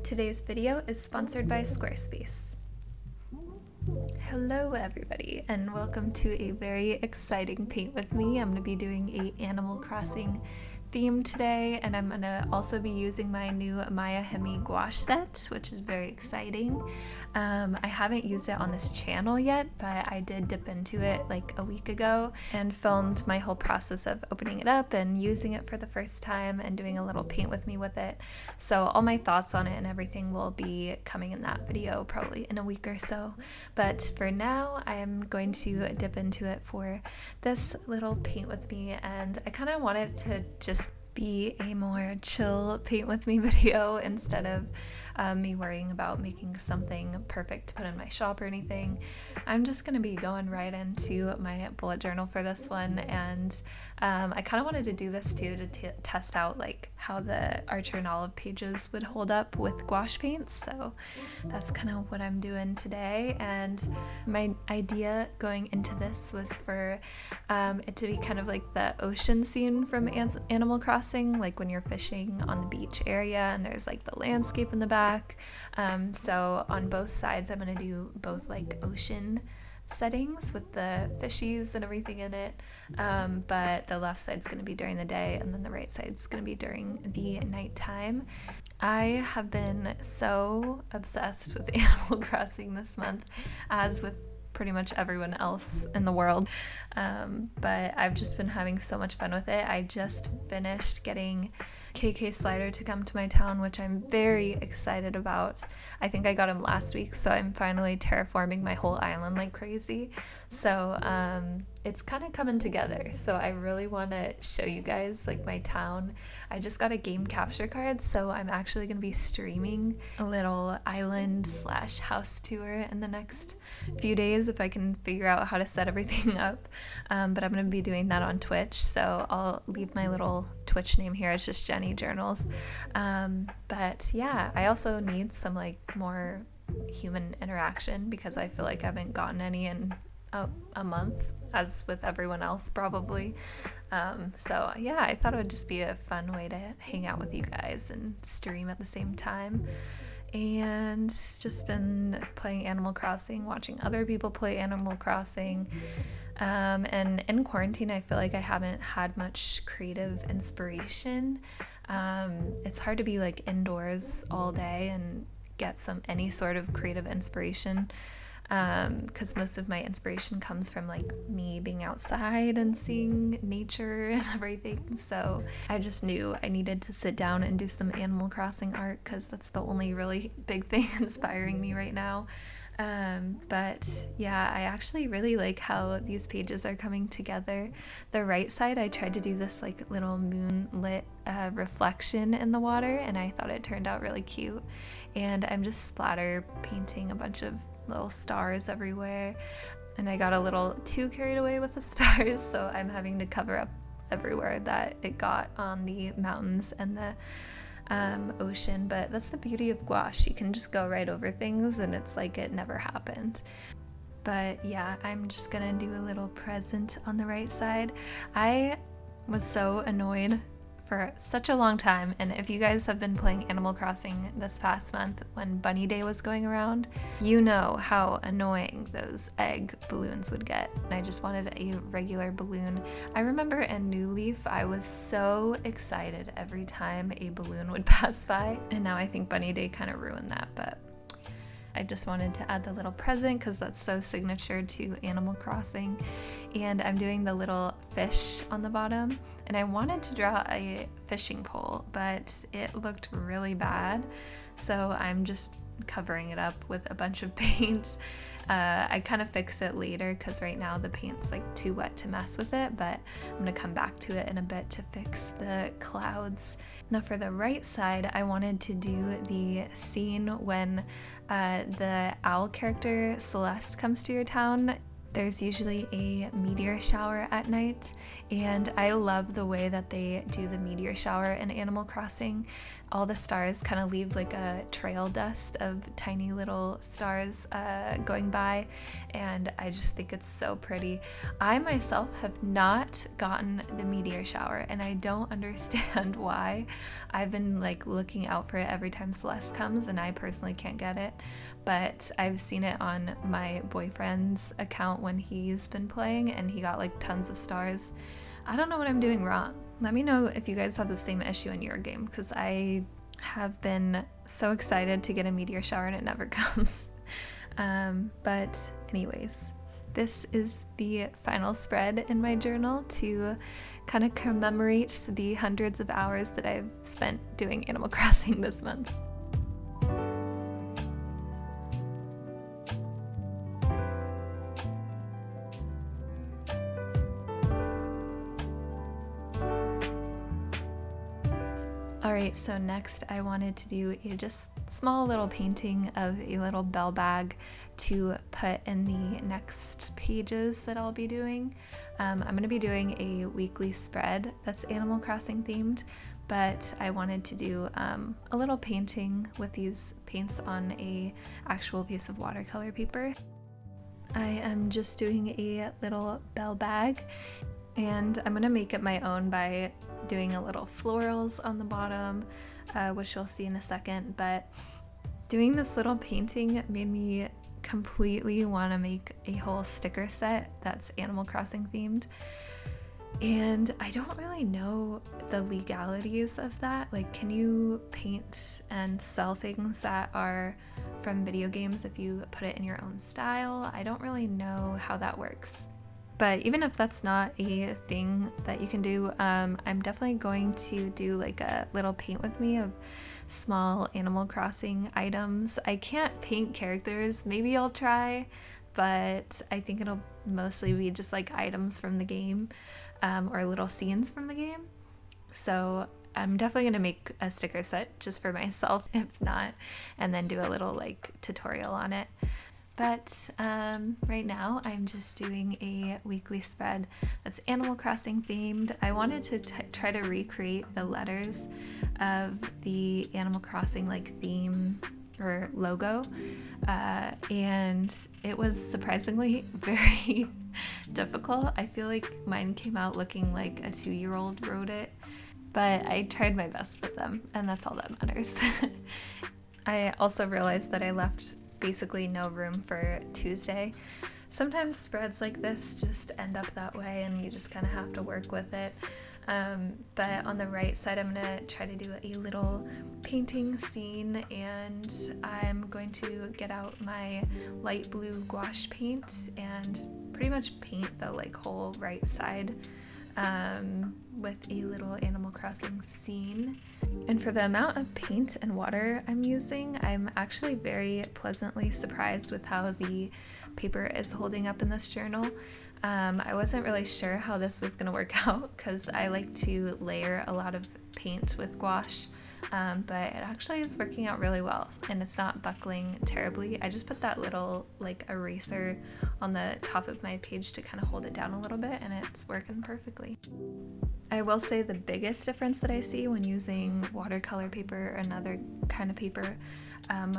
Today's video is sponsored by Squarespace. Hello everybody, and welcome to a very exciting paint with me. I'm going to be doing a Animal Crossing theme today, and I'm going to also be using my new Maya Hemi gouache set, which is very exciting. I haven't used it on this channel yet, but I did dip into it like a week ago and filmed my whole process of opening it up and using it for the first time and doing a little paint with me with it. So all my thoughts on it and everything will be coming in that video probably in a week or so. But for now, I'm going to dip into it for this little paint with me, and I kind of wanted to just be a more chill paint with me video instead of me worrying about making something perfect to put in my shop or anything. I'm just going to be going right into my bullet journal for this one, and I kind of wanted to do this too to test out like how the Archer and Olive pages would hold up with gouache paints, so that's kind of what I'm doing today. And my idea going into this was for it to be kind of like the ocean scene from Animal Crossing, like when you're fishing on the beach area and there's like the landscape in the back. So on both sides I'm going to do both like ocean settings with the fishies and everything in it, but the left side's going to be during the day and then the right side's going to be during the nighttime. I have been so obsessed with Animal Crossing this month, as with pretty much everyone else in the world, but I've just been having so much fun with it. I just finished getting KK Slider to come to my town, which I'm very excited about. I think I got him last week, so I'm finally terraforming my whole island like crazy. So it's kind of coming together, so I really want to show you guys like my town. I just got a game capture card, so I'm actually going to be streaming a little island / house tour in the next few days if I can figure out how to set everything up, but I'm going to be doing that on Twitch, so I'll leave my little Twitch name here. It's just Jenny Journals. But yeah, I also need some like more human interaction because I feel like I haven't gotten any in a month, as with everyone else probably. So yeah, I thought it would just be a fun way to hang out with you guys and stream at the same time. And just been playing Animal Crossing, watching other people play Animal Crossing. And in quarantine, I feel like I haven't had much creative inspiration. It's hard to be like indoors all day and get any sort of creative inspiration, because most of my inspiration comes from like me being outside and seeing nature and everything. So I just knew I needed to sit down and do some Animal Crossing art, because that's the only really big thing inspiring me right now. But yeah, I actually really like how these pages are coming together. The right side, I tried to do this like little moonlit reflection in the water, and I thought it turned out really cute. And I'm just splatter painting a bunch of little stars everywhere, and I got a little too carried away with the stars, so I'm having to cover up everywhere that it got on the mountains and the ocean. But that's the beauty of gouache, you can just go right over things and it's like it never happened. But yeah, I'm just gonna do a little present on the right side. I was so annoyed for such a long time, and if you guys have been playing Animal Crossing this past month when Bunny Day was going around, you know how annoying those egg balloons would get. I just wanted a regular balloon. I remember in New Leaf, I was so excited every time a balloon would pass by, and now I think Bunny Day kind of ruined that, but I just wanted to add the little present because that's so signature to Animal Crossing. And I'm doing the little fish on the bottom, and I wanted to draw a fishing pole, but it looked really bad, so I'm just covering it up with a bunch of paint. I kind of fix it later because right now the paint's like too wet to mess with it, but I'm gonna come back to it in a bit to fix the clouds. Now for the right side, I wanted to do the scene when the owl character Celeste comes to your town. There's usually a meteor shower at night, and I love the way that they do the meteor shower in Animal Crossing. all the stars kind of leave like a trail dust of tiny little stars going by, and I just think it's so pretty. I myself have not gotten the meteor shower, and I don't understand why. I've been like looking out for it every time Celeste comes, and I personally can't get it, but I've seen it on my boyfriend's account when he's been playing, and he got like tons of stars. I don't know what I'm doing wrong. Let me know if you guys have the same issue in your game, because I have been so excited to get a meteor shower and it never comes. But anyways, this is the final spread in my journal to kind of commemorate the hundreds of hours that I've spent doing Animal Crossing this month. Alright, so next I wanted to do a just small little painting of a little bell bag to put in the next pages that I'll be doing. I'm going to be doing a weekly spread that's Animal Crossing themed, but I wanted to do a little painting with these paints on a actual piece of watercolor paper. I am just doing a little bell bag, and I'm going to make it my own by doing a little florals on the bottom, which you'll see in a second, but doing this little painting made me completely want to make a whole sticker set that's Animal Crossing themed, and I don't really know the legalities of that. Like, can you paint and sell things that are from video games if you put it in your own style? I don't really know how that works. But even if that's not a thing that you can do, I'm definitely going to do like a little paint with me of small Animal Crossing items. I can't paint characters. Maybe I'll try, but I think it'll mostly be just like items from the game, or little scenes from the game. So I'm definitely going to make a sticker set just for myself, if not, and then do a little like tutorial on it. But right now I'm just doing a weekly spread that's Animal Crossing themed. I wanted to try to recreate the letters of the Animal Crossing like theme or logo, and it was surprisingly very difficult. I feel like mine came out looking like a 2-year-old wrote it, but I tried my best with them, and that's all that matters. I also realized that I left basically no room for Tuesday. Sometimes spreads like this just end up that way, and you just kind of have to work with it. But on the right side, I'm going to try to do a little painting scene, and I'm going to get out my light blue gouache paint and pretty much paint the like whole right side with a little Animal Crossing scene. And for the amount of paint and water I'm using, I'm actually very pleasantly surprised with how the paper is holding up in this journal. I wasn't really sure how this was going to work out because I like to layer a lot of paint with gouache, but it actually is working out really well, and it's not buckling terribly. I just put that little like eraser on the top of my page to kind of hold it down a little bit, and it's working perfectly. I will say the biggest difference that I see when using watercolor paper or another kind of paper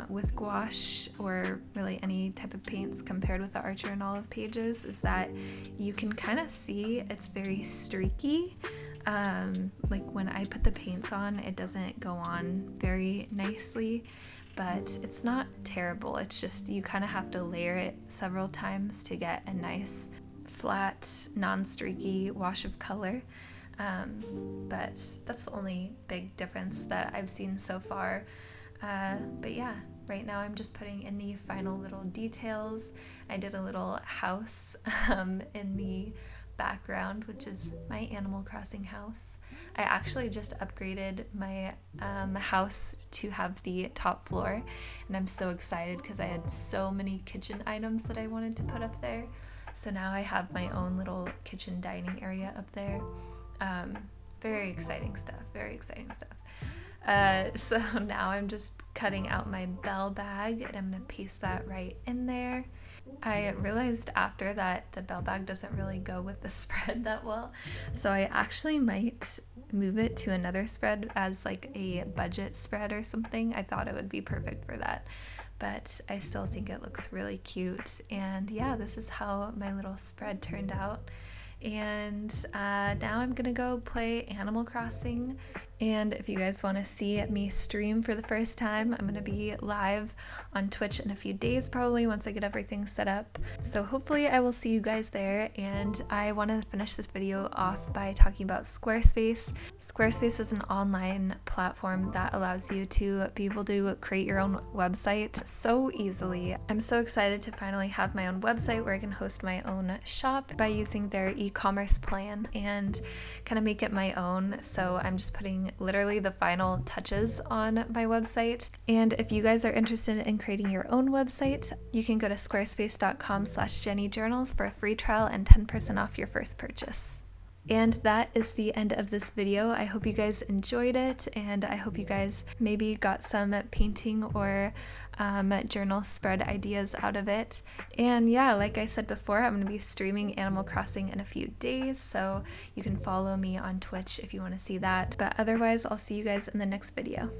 with gouache or really any type of paints compared with the Archer and Olive pages is that you can kind of see it's very streaky. Like when I put the paints on, it doesn't go on very nicely, but it's not terrible. It's just you kind of have to layer it several times to get a nice flat, non-streaky wash of color. But that's the only big difference that I've seen so far. But yeah, right now I'm just putting in the final little details. I did a little house in the background, which is my Animal Crossing house. I actually just upgraded my house to have the top floor, and I'm so excited because I had so many kitchen items that I wanted to put up there. So now I have my own little kitchen dining area up there. Very exciting stuff, very exciting stuff. So now I'm just cutting out my bell bag, and I'm gonna piece that right in there. I realized after that the bell bag doesn't really go with the spread that well, so I actually might move it to another spread as like a budget spread or something, I thought it would be perfect for that. But I still think it looks really cute. And yeah, this is how my little spread turned out. And now I'm gonna go play Animal Crossing. And if you guys want to see me stream for the first time, I'm going to be live on Twitch in a few days probably once I get everything set up. So hopefully I will see you guys there. And I want to finish this video off by talking about Squarespace. Squarespace is an online platform that allows you to be able to create your own website so easily. I'm so excited to finally have my own website where I can host my own shop by using their e-commerce plan and kind of make it my own. So I'm just putting literally the final touches on my website. And if you guys are interested in creating your own website, you can go to squarespace.com/jennyjournals for a free trial and 10% off your first purchase. And that is the end of this video. I hope you guys enjoyed it, and I hope you guys maybe got some painting or journal spread ideas out of it. And yeah, like I said before, I'm going to be streaming Animal Crossing in a few days, so you can follow me on Twitch if you want to see that. But otherwise, I'll see you guys in the next video.